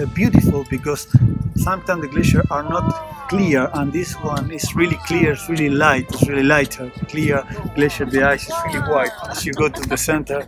beautiful because sometimes the glaciers are not clear, and this one is really clear, it's really light, it's really lighter, clear glacier. The ice is really white as you go to the center.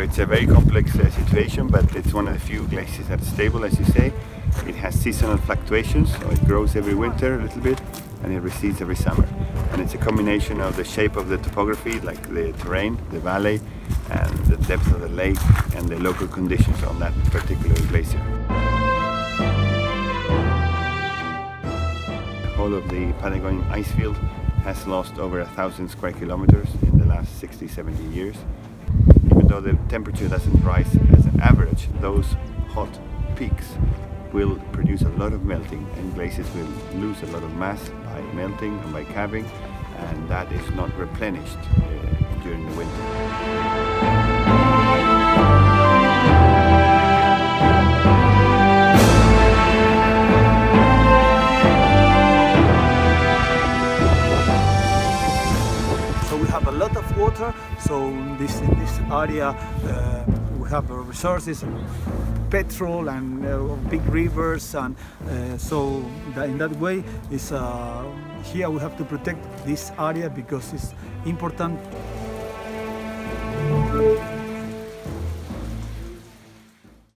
It's a very complex situation, but it's one of the few glaciers that's stable, as you say. It has seasonal fluctuations, so it grows every winter a little bit and it recedes every summer. And it's a combination of the shape of the topography, like the terrain, the valley, and the depth of the lake and the local conditions on that particular glacier. The whole of the Patagonian ice field has lost over 1,000 square kilometers in the last 60-70 years. Even though the temperature doesn't rise as an average, those hot peaks will produce a lot of melting, and glaciers will lose a lot of mass by melting and by calving, and that is not replenished during the winter. A lot of water, so in this area we have resources, petrol and big rivers, and so in that way is here we have to protect this area because it's important.